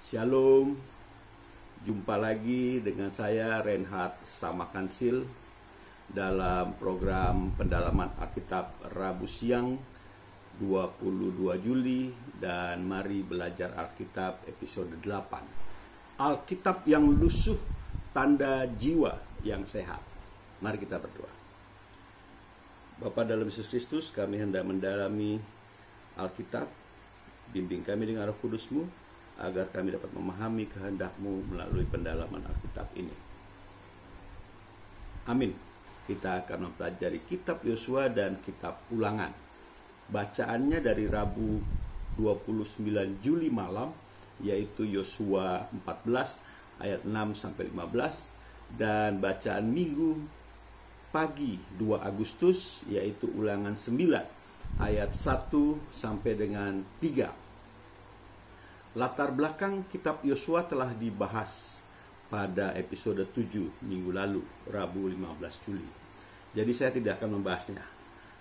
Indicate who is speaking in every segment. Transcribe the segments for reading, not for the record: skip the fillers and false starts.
Speaker 1: Shalom, jumpa lagi dengan saya Reinhard Samakansil dalam program pendalaman Alkitab Rabu siang 22 Juli dan mari belajar Alkitab episode 8. Alkitab yang lusuh, tanda jiwa yang sehat. Mari kita berdoa. Bapa dalam Yesus Kristus, kami hendak mendalami Alkitab, bimbing kami dengan Roh Kudus-Mu agar kami dapat memahami kehendak-Mu melalui pendalaman Alkitab ini. Amin. Kita akan mempelajari kitab Yosua dan kitab Ulangan. Bacaannya dari Rabu 29 Juli malam, yaitu Yosua 14 ayat 6 sampai 15, dan bacaan Minggu pagi 2 Agustus yaitu Ulangan 9 ayat 1 sampai dengan 3. Latar belakang kitab Yosua telah dibahas pada episode 7 minggu lalu, Rabu 15 Juli. Jadi saya tidak akan membahasnya.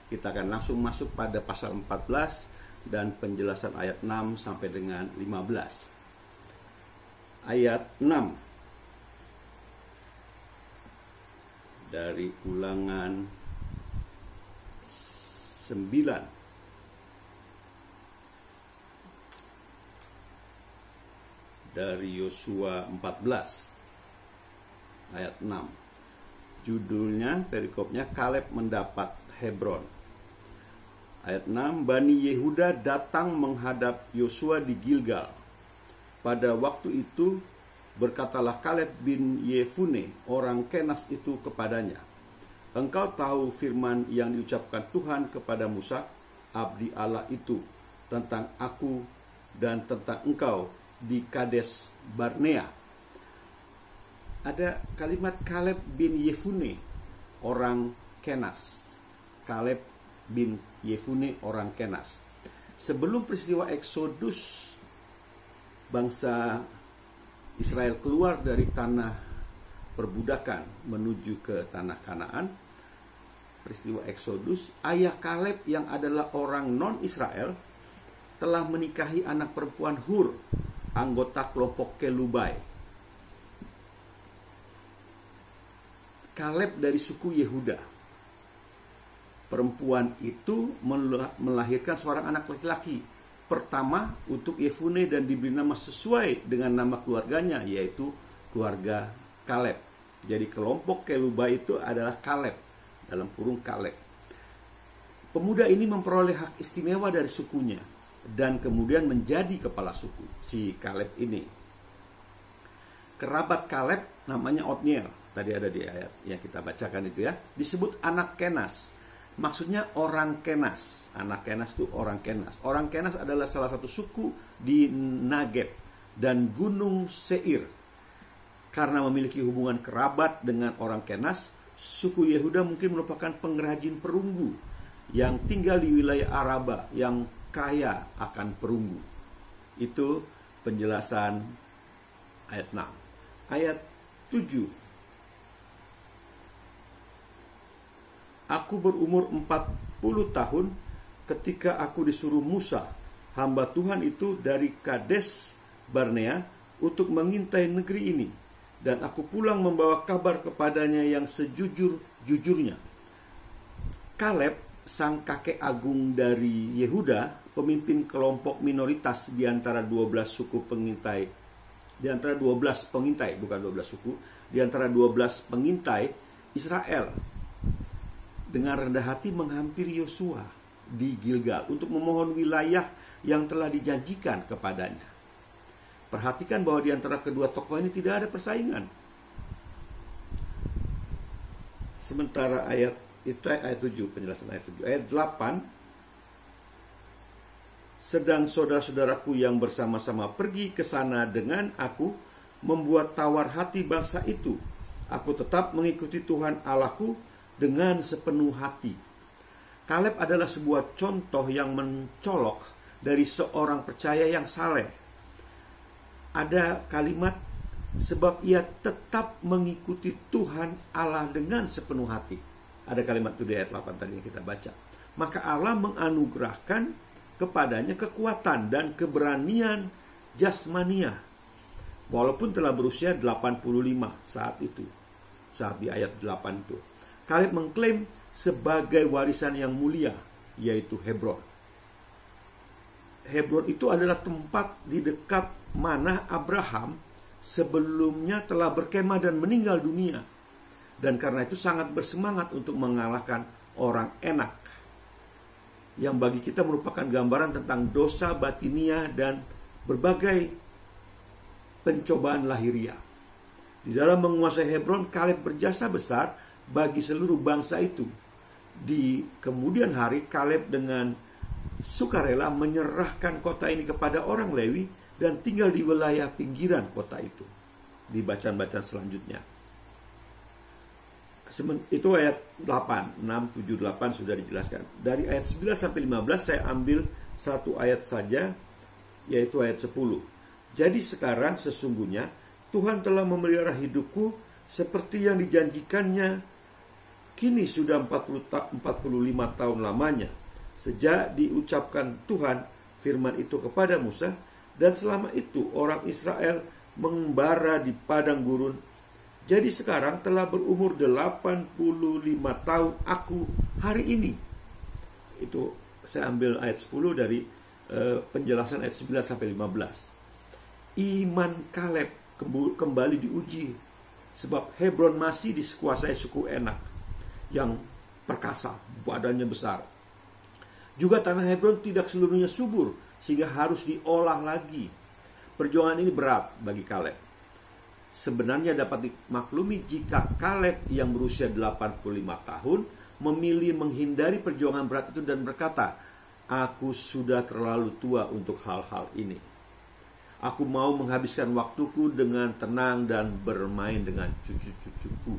Speaker 1: Kita akan langsung masuk pada pasal 14 dan penjelasan ayat 6 sampai dengan 15. Ayat 6 dari Ulangan 9. Dari Yosua 14 ayat 6. Judulnya, perikopnya, Kaleb mendapat Hebron. Ayat 6, Bani Yehuda datang menghadap Yosua di Gilgal. Pada waktu itu berkatalah Kaleb bin Yefune orang Kenas itu kepadanya, engkau tahu firman yang diucapkan Tuhan kepada Musa, abdi Allah itu, tentang aku dan tentang engkau di Kades Barnea. Ada kalimat Kaleb bin Yefune orang Kenas. Kaleb bin Yefune orang Kenas. Sebelum peristiwa Eksodus bangsa Israel keluar dari tanah perbudakan menuju ke tanah Kanaan, peristiwa Eksodus, ayah Kaleb yang adalah orang non-Israel telah menikahi anak perempuan Hur, anggota kelompok Kelubai. Kaleb dari suku Yehuda. Perempuan itu melahirkan seorang anak laki-laki. Pertama untuk Yefune dan diberi nama sesuai dengan nama keluarganya, yaitu keluarga Kaleb. Jadi kelompok Kelubai itu adalah Kaleb, dalam kurung Kaleb. Pemuda ini memperoleh hak istimewa dari sukunya dan kemudian menjadi kepala suku, si Kaleb ini. Kerabat Kaleb namanya Otniel, tadi ada di ayat yang kita bacakan itu ya, disebut anak Kenas. Maksudnya orang Kenas. Anak Kenas itu orang Kenas. Orang Kenas adalah salah satu suku di Negeb dan Gunung Seir. Karena memiliki hubungan kerabat dengan orang Kenas, suku Yehuda mungkin merupakan pengrajin perunggu yang tinggal di wilayah Araba yang kaya akan perunggu. Itu penjelasan ayat 6. Ayat 7. Aku berumur 40 tahun ketika aku disuruh Musa, hamba Tuhan itu, dari Kades Barnea untuk mengintai negeri ini, dan aku pulang membawa kabar kepadanya yang sejujur-jujurnya. Kaleb, sang kakek agung dari Yehuda, pemimpin kelompok minoritas di antara 12 suku pengintai, di antara 12 pengintai, bukan 12 suku, di antara 12 pengintai Israel, dengan rendah hati menghampiri Yosua di Gilgal untuk memohon wilayah yang telah dijanjikan kepadanya. Perhatikan bahwa di antara kedua tokoh ini tidak ada persaingan. Sementara ayat 7, penjelasan ayat 7. Ayat 8, sedang saudara-saudaraku yang bersama-sama pergi ke sana dengan aku membuat tawar hati bangsa itu. Aku tetap mengikuti Tuhan Allahku dengan sepenuh hati. Kaleb adalah sebuah contoh yang mencolok dari seorang percaya yang saleh. Ada kalimat, sebab ia tetap mengikuti Tuhan Allah dengan sepenuh hati. Ada kalimat itu di ayat 8 tadi yang kita baca. Maka Allah menganugerahkan kepadanya kekuatan dan keberanian jasmania walaupun telah berusia 85 saat itu, saat di ayat 8 itu. Kaleb mengklaim sebagai warisan yang mulia, yaitu Hebron. Hebron itu adalah tempat di dekat mana Abraham sebelumnya telah berkemah dan meninggal dunia. Dan karena itu sangat bersemangat untuk mengalahkan orang Enak, yang bagi kita merupakan gambaran tentang dosa batiniah dan berbagai pencobaan lahiriah. Di dalam menguasai Hebron, Kaleb berjasa besar bagi seluruh bangsa itu. Di kemudian hari, Kaleb dengan sukarela menyerahkan kota ini kepada orang Lewi dan tinggal di wilayah pinggiran kota itu. Di bacaan-bacaan selanjutnya. Itu ayat 8, 6, 7, 8 sudah dijelaskan. Dari ayat 9 sampai 15 saya ambil satu ayat saja, yaitu ayat 10. Jadi sekarang sesungguhnya Tuhan telah memelihara hidupku seperti yang dijanjikannya. Kini sudah 45 tahun lamanya sejak diucapkan Tuhan firman itu kepada Musa, dan selama itu orang Israel mengembara di padang gurun. Jadi sekarang telah berumur 85 tahun aku hari ini. Itu saya ambil ayat 10 dari penjelasan ayat 9 sampai 15. Iman Kaleb kembali diuji, sebab Hebron masih dikuasai suku Enak yang perkasa, badannya besar. Juga tanah Hebron tidak seluruhnya subur, sehingga harus diolah lagi. Perjuangan ini berat bagi Kaleb. Sebenarnya dapat dimaklumi jika Kaleb yang berusia 85 tahun memilih menghindari perjuangan berat itu dan berkata, aku sudah terlalu tua untuk hal-hal ini. Aku mau menghabiskan waktuku dengan tenang dan bermain dengan cucu-cucuku.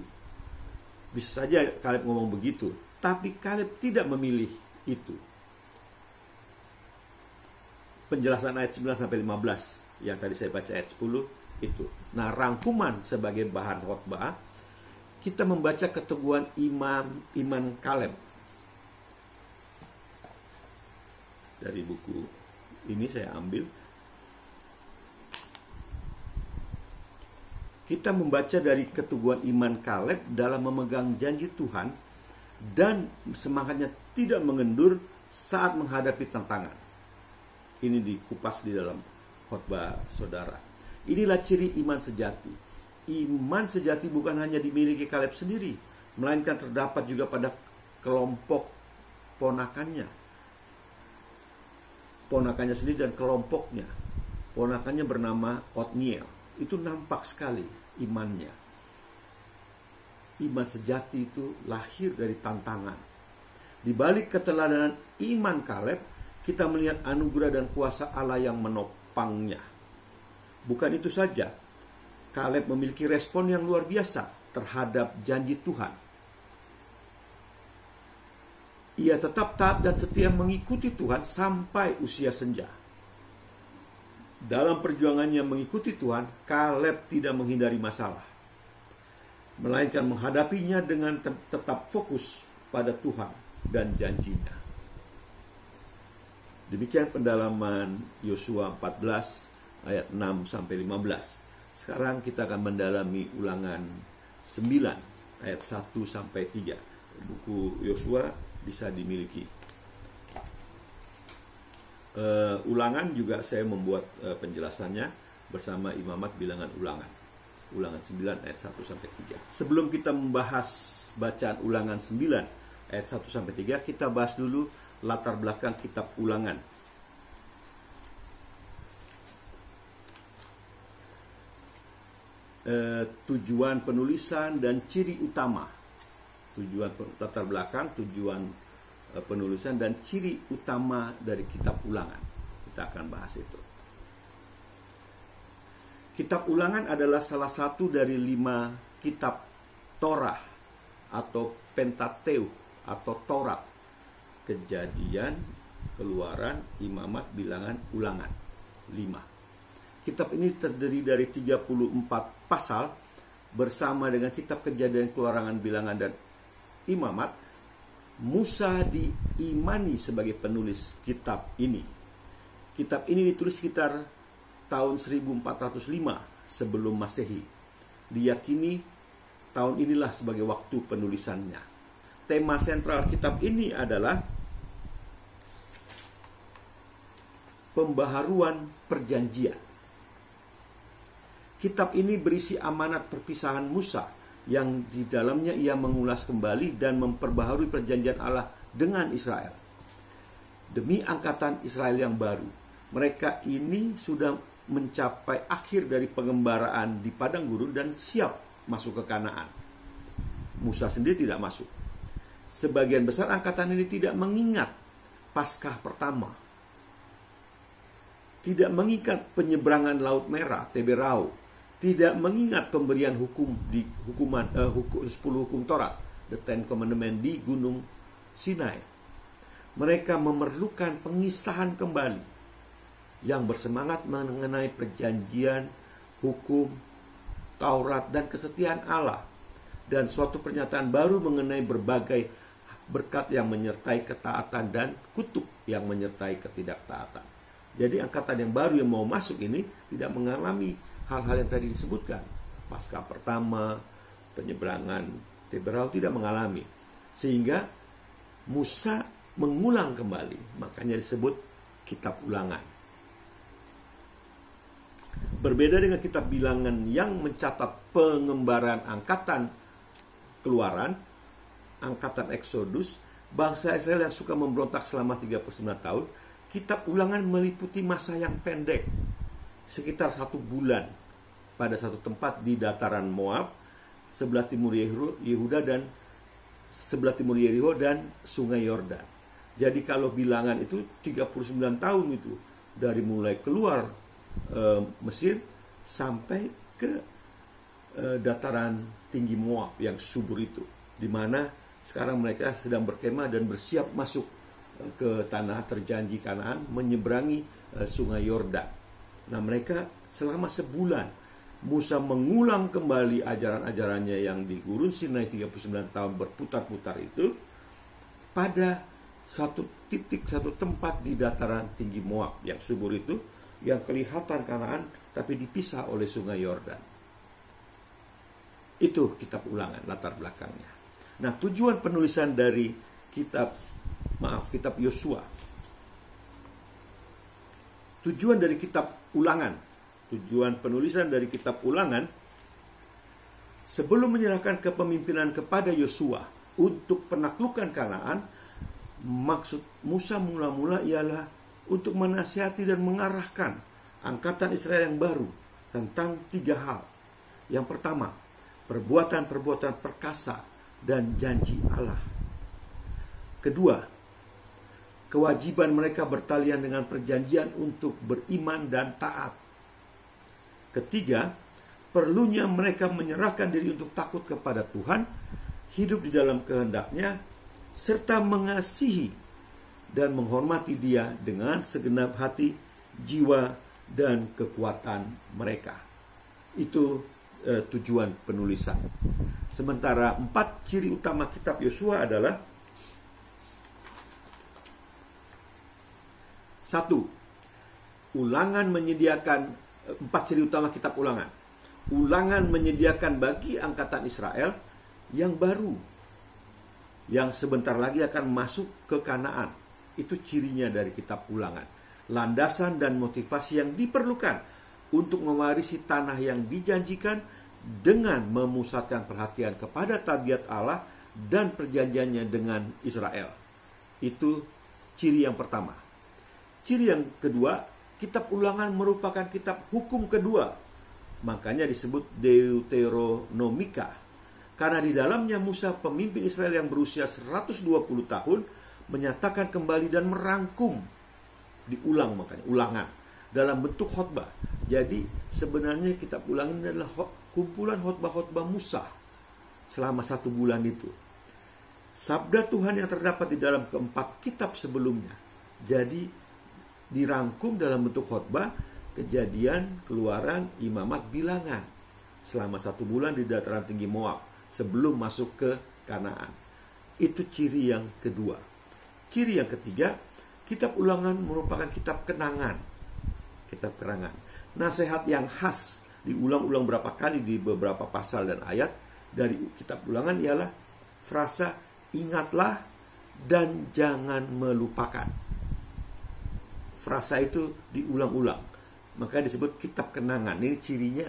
Speaker 1: Bisa saja Kaleb ngomong begitu, tapi Kaleb tidak memilih itu. Penjelasan ayat 9 sampai 15 yang tadi saya baca ayat 10 itu. Nah, rangkuman sebagai bahan khotbah, kita membaca keteguhan iman Kaleb. Dari buku ini saya ambil. Kita membaca dari keteguhan iman Kaleb dalam memegang janji Tuhan dan semangatnya tidak mengendur saat menghadapi tantangan. Ini dikupas di dalam khotbah saudara. Inilah ciri iman sejati. Iman sejati bukan hanya dimiliki Kaleb sendiri, melainkan terdapat juga pada kelompok ponakannya. Ponakannya sendiri dan kelompoknya. Ponakannya bernama Otniel. Itu nampak sekali imannya. Iman sejati itu lahir dari tantangan. Di balik keteladanan iman Kaleb, kita melihat anugerah dan kuasa Allah yang menopangnya. Bukan itu saja, Kaleb memiliki respon yang luar biasa terhadap janji Tuhan. Ia tetap taat dan setia mengikuti Tuhan sampai usia senja. Dalam perjuangannya mengikuti Tuhan, Kaleb tidak menghindari masalah, melainkan menghadapinya dengan tetap fokus pada Tuhan dan janjinya. Demikian pendalaman Yosua 14 ayat 6 sampai 15. Sekarang kita akan mendalami Ulangan 9 ayat 1 sampai 3. Buku Yosua bisa dimiliki. Ulangan juga saya membuat penjelasannya bersama Imamat Bilangan Ulangan. Ulangan 9 ayat 1 sampai 3. Sebelum kita membahas bacaan Ulangan 9 ayat 1 sampai 3, kita bahas dulu latar belakang kitab Ulangan. Tujuan penulisan dan ciri utama. Tujuan latar belakang, tujuan penulisan dan ciri utama dari kitab Ulangan. Kita akan bahas itu. Kitab Ulangan adalah salah satu dari 5 kitab Torah atau Pentateuch atau Taurat. Kejadian, Keluaran, Imamat, Bilangan, Ulangan. 5. Kitab ini terdiri dari 34 pasal bersama dengan kitab Kejadian, Keluaran, Bilangan, dan Imamat. Musa diimani sebagai penulis kitab ini. Kitab ini ditulis sekitar tahun 1405 sebelum Masehi. Diyakini tahun inilah sebagai waktu penulisannya. Tema sentral kitab ini adalah pembaharuan perjanjian. Kitab ini berisi amanat perpisahan Musa yang di dalamnya ia mengulas kembali dan memperbaharui perjanjian Allah dengan Israel. Demi angkatan Israel yang baru, mereka ini sudah mencapai akhir dari pengembaraan di padang gurun dan siap masuk ke Kanaan. Musa sendiri tidak masuk. Sebagian besar angkatan ini tidak mengingat Paskah pertama, tidak mengingat penyeberangan Laut Merah, Teberau, tidak mengingat pemberian hukum di 10 hukum Taurat, the Ten Commandments di Gunung Sinai. Mereka memerlukan pengisahan kembali yang bersemangat mengenai perjanjian, hukum, Taurat, dan kesetiaan Allah, dan suatu pernyataan baru mengenai berbagai berkat yang menyertai ketaatan dan kutuk yang menyertai ketidaktaatan. Jadi angkatan yang baru yang mau masuk ini tidak mengalami hal-hal yang tadi disebutkan. Paskah pertama, penyeberangan Teberau tidak mengalami. Sehingga Musa mengulang kembali. Makanya disebut kitab ulangan. Berbeda dengan kitab bilangan yang mencatat pengembaraan angkatan keluaran, angkatan Exodus, bangsa Israel yang suka memberontak selama 39 tahun, kitab ulangan meliputi masa yang pendek, sekitar 1 bulan, pada satu tempat di dataran Moab, sebelah timur Yehuda dan sebelah timur Yeriko dan Sungai Yordan. Jadi kalau bilangan itu 39 tahun itu, dari mulai keluar Mesir sampai ke dataran tinggi Moab yang subur itu, di mana sekarang mereka sedang berkemah dan bersiap masuk ke tanah terjanji Kanaan, menyeberangi Sungai Yordan. Nah, mereka selama sebulan Musa mengulang kembali ajaran-ajarannya yang di Gurun Sinai 39 tahun berputar-putar itu pada satu titik, satu tempat di dataran tinggi Moab yang subur itu, yang kelihatan Kanaan tapi dipisah oleh Sungai Yordan. Itu kitab ulangan, latar belakangnya. Nah, tujuan penulisan dari kitab Yosua, tujuan dari kitab ulangan, tujuan penulisan dari kitab ulangan, sebelum menyerahkan kepemimpinan kepada Yosua untuk penaklukan Kanaan, maksud Musa mula-mula ialah untuk menasihati dan mengarahkan angkatan Israel yang baru tentang 3 hal. Yang pertama, perbuatan-perbuatan perkasa dan janji Allah. Kedua, kewajiban mereka bertalian dengan perjanjian untuk beriman dan taat. Ketiga, perlunya mereka menyerahkan diri untuk takut kepada Tuhan, hidup di dalam kehendak-Nya, serta mengasihi dan menghormati Dia dengan segenap hati, jiwa, dan kekuatan mereka. Itu tujuan penulisan. Sementara 4 ciri utama kitab Yosua adalah: 1. Ulangan menyediakan 4 ciri utama kitab ulangan. Ulangan menyediakan bagi angkatan Israel yang baru, yang sebentar lagi akan masuk ke Kanaan. Itu cirinya dari kitab ulangan. Landasan dan motivasi yang diperlukan untuk mewarisi tanah yang dijanjikan dengan memusatkan perhatian kepada tabiat Allah dan perjanjiannya dengan Israel. Itu ciri yang pertama. Ciri yang kedua, kitab ulangan merupakan kitab hukum kedua. Makanya disebut Deuteronomika. Karena di dalamnya Musa, pemimpin Israel yang berusia 120 tahun, menyatakan kembali dan merangkum, diulang, makanya ulangan, dalam bentuk khotbah. Jadi sebenarnya kitab ulangan adalah kumpulan khotbah-khotbah Musa selama 1 bulan itu. Sabda Tuhan yang terdapat di dalam keempat kitab sebelumnya. Jadi dirangkum dalam bentuk khotbah, Kejadian, Keluaran, Imamat, Bilangan selama 1 bulan di dataran tinggi Moab sebelum masuk ke Kanaan. Itu ciri yang kedua. Ciri yang ketiga, kitab ulangan merupakan kitab kenangan. Kitab kenangan. Nasihat yang khas diulang-ulang berapa kali di beberapa pasal dan ayat dari kitab Ulangan ialah frasa ingatlah dan jangan melupakan. Frasa itu diulang-ulang, maka disebut kitab kenangan. Ini cirinya,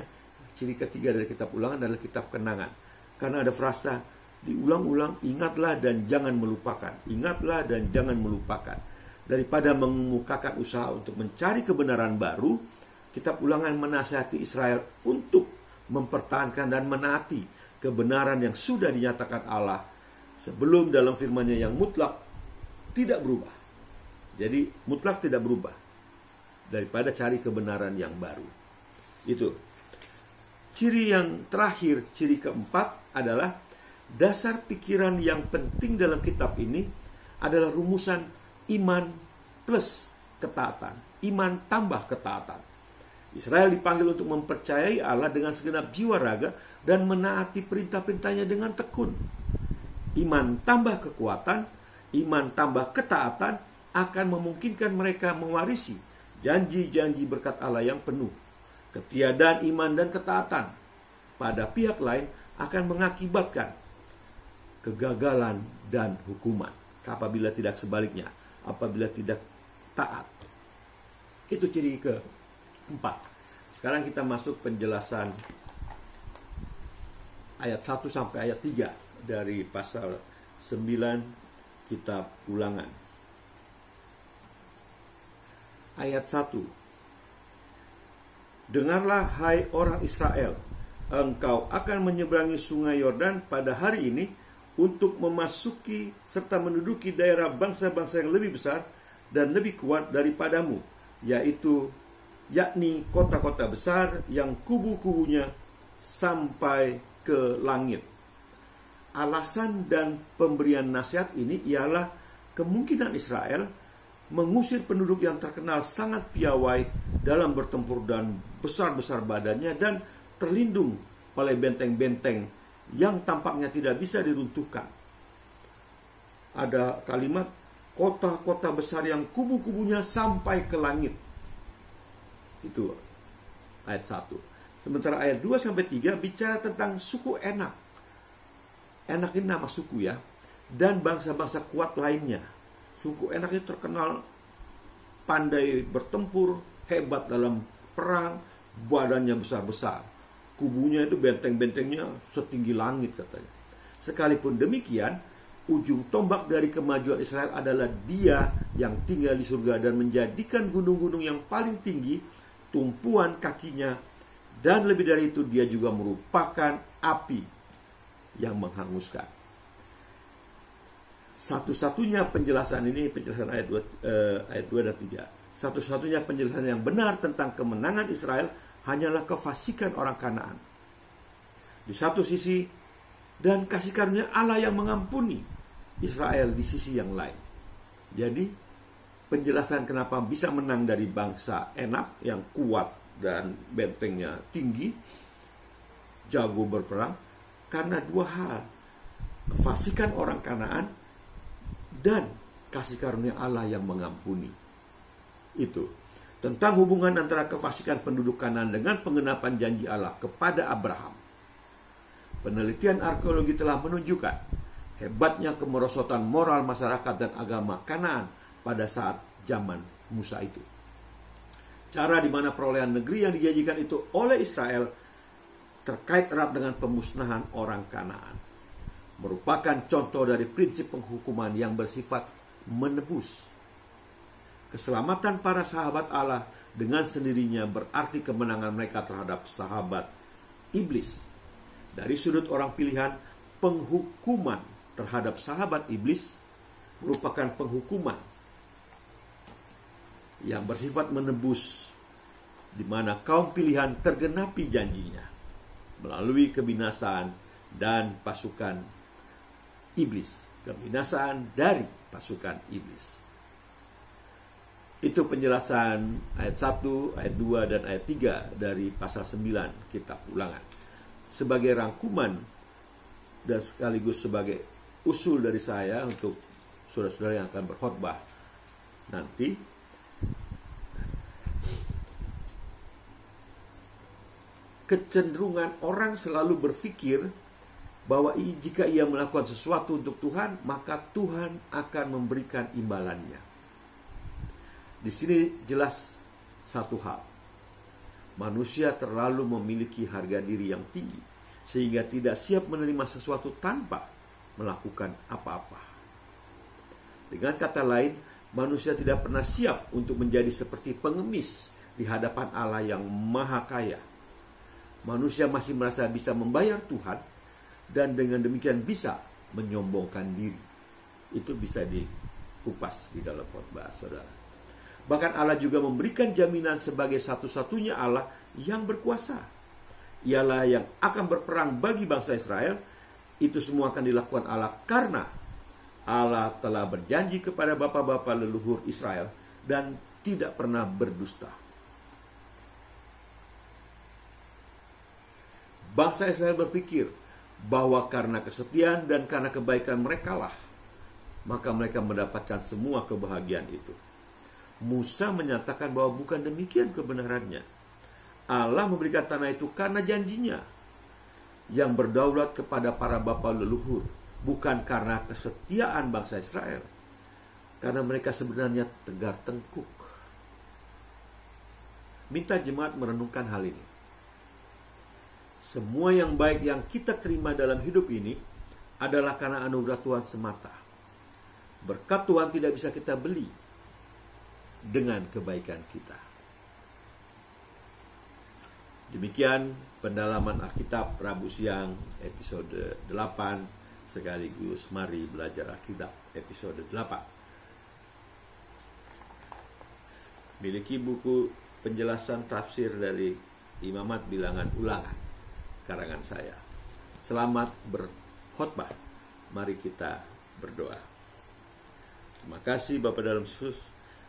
Speaker 1: ciri ketiga dari kitab Ulangan adalah kitab kenangan, karena ada frasa diulang-ulang, ingatlah dan jangan melupakan, ingatlah dan jangan melupakan. Daripada mengemukakan usaha untuk mencari kebenaran baru, kitab Ulangan menasihati Israel untuk mempertahankan dan menaati kebenaran yang sudah dinyatakan Allah sebelum dalam firman-Nya yang mutlak tidak berubah. Jadi mutlak tidak berubah, daripada cari kebenaran yang baru. Itu. Ciri yang terakhir, ciri keempat adalah dasar pikiran yang penting dalam kitab ini adalah rumusan iman plus ketaatan. Iman tambah ketaatan. Israel dipanggil untuk mempercayai Allah dengan segenap jiwa raga dan menaati perintah-perintahnya dengan tekun. Iman tambah kekuatan, iman tambah ketaatan akan memungkinkan mereka mewarisi janji-janji berkat Allah yang penuh. Ketiadaan iman dan ketaatan pada pihak lain akan mengakibatkan kegagalan dan hukuman apabila tidak sebaliknya, apabila tidak taat. Itu ciri keempat. Sekarang kita masuk penjelasan ayat 1 sampai ayat 3 dari pasal 9 kitab Ulangan. Ayat 1. Dengarlah hai orang Israel, engkau akan menyeberangi sungai Yordan pada hari ini untuk memasuki serta menduduki daerah bangsa-bangsa yang lebih besar dan lebih kuat daripadamu, yakni kota-kota besar yang kubu-kubunya sampai ke langit. Alasan dan pemberian nasihat ini ialah kemungkinan Israel mengusir penduduk yang terkenal sangat piawai dalam bertempur dan besar-besar badannya dan terlindung oleh benteng-benteng yang tampaknya tidak bisa diruntuhkan. Ada kalimat kota-kota besar yang kubu-kubunya sampai ke langit. Itu ayat 1. Sementara ayat 2 sampai 3 bicara tentang suku Enak. Enak ini nama suku ya. Dan bangsa-bangsa kuat lainnya. Suku Enak itu terkenal pandai bertempur, hebat dalam perang, badannya besar-besar. Kubunya itu benteng-bentengnya setinggi langit katanya. Sekalipun demikian, ujung tombak dari kemajuan Israel adalah Dia yang tinggal di surga dan menjadikan gunung-gunung yang paling tinggi tumpuan kakinya, dan lebih dari itu Dia juga merupakan api yang menghanguskan. Satu-satunya penjelasan ini, penjelasan ayat 2 dan 3. Satu-satunya penjelasan yang benar tentang kemenangan Israel hanyalah kefasikan orang Kanaan. Di satu sisi, dan kasih karunia Allah yang mengampuni Israel di sisi yang lain. Jadi, penjelasan kenapa bisa menang dari bangsa Enak yang kuat dan bentengnya tinggi, jago berperang, karena dua hal. Kefasikan orang Kanaan dan kasih karunia Allah yang mengampuni. Itu tentang hubungan antara kefasikan penduduk Kanaan dengan penggenapan janji Allah kepada Abraham. Penelitian arkeologi telah menunjukkan hebatnya kemerosotan moral masyarakat dan agama Kanaan pada saat zaman Musa itu. Cara di mana perolehan negeri yang dijanjikan itu oleh Israel terkait erat dengan pemusnahan orang Kanaan. Merupakan contoh dari prinsip penghukuman yang bersifat menebus. Keselamatan para sahabat Allah dengan sendirinya berarti kemenangan mereka terhadap sahabat iblis. Dari sudut orang pilihan, penghukuman terhadap sahabat iblis merupakan penghukuman yang bersifat menebus, di mana kaum pilihan tergenapi janjinya melalui kebinasaan dan pasukan iblis. Kebinasaan dari pasukan iblis. Itu penjelasan ayat 1, ayat 2, dan ayat 3 dari pasal 9 kitab Ulangan. Sebagai rangkuman dan sekaligus sebagai usul dari saya untuk saudara-saudara yang akan berkhotbah nanti, kecenderungan orang selalu berpikir bahwa jika ia melakukan sesuatu untuk Tuhan, maka Tuhan akan memberikan imbalannya. Di sini jelas satu hal. Manusia terlalu memiliki harga diri yang tinggi, sehingga tidak siap menerima sesuatu tanpa melakukan apa-apa. Dengan kata lain, manusia tidak pernah siap untuk menjadi seperti pengemis di hadapan Allah yang maha kaya. Manusia masih merasa bisa membayar Tuhan, dan dengan demikian bisa menyombongkan diri. Itu bisa dikupas di dalam khotbah, saudara. Bahkan Allah juga memberikan jaminan sebagai satu-satunya Allah yang berkuasa. Ialah yang akan berperang bagi bangsa Israel. Itu semua akan dilakukan Allah karena Allah telah berjanji kepada bapa-bapa leluhur Israel dan tidak pernah berdusta. Bangsa Israel berpikir bahwa karena kesetiaan dan karena kebaikan merekalah, maka mereka mendapatkan semua kebahagiaan itu. Musa menyatakan bahwa bukan demikian kebenarannya. Allah memberikan tanah itu karena janjinya yang berdaulat kepada para bapa leluhur, bukan karena kesetiaan bangsa Israel, karena mereka sebenarnya tegar tengkuk. Minta jemaat merenungkan hal ini. Semua yang baik yang kita terima dalam hidup ini adalah karena anugerah Tuhan semata. Berkat Tuhan tidak bisa kita beli dengan kebaikan kita. Demikian pendalaman Alkitab Rabu siang episode 8, sekaligus Mari Belajar Alkitab episode 8. Miliki buku penjelasan tafsir dari Imamat Bilangan Ulangan, karangan saya. Selamat berkhotbah. Mari kita berdoa. Terima kasih Bapa dalam Yesus,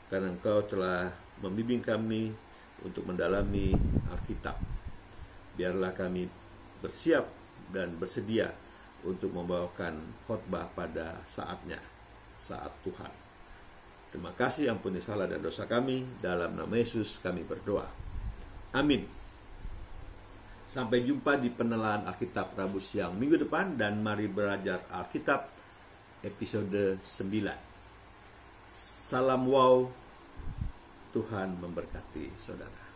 Speaker 1: karena Engkau telah membimbing kami untuk mendalami Alkitab. Biarlah kami bersiap dan bersedia untuk membawakan khotbah pada saatnya, saat Tuhan. Terima kasih, ampuni salah dan dosa kami. Dalam nama Yesus kami berdoa. Amin. Sampai jumpa di penelaan Alkitab Rabu siang minggu depan, dan Mari Belajar Alkitab episode 9. Salam wow. Tuhan memberkati saudara.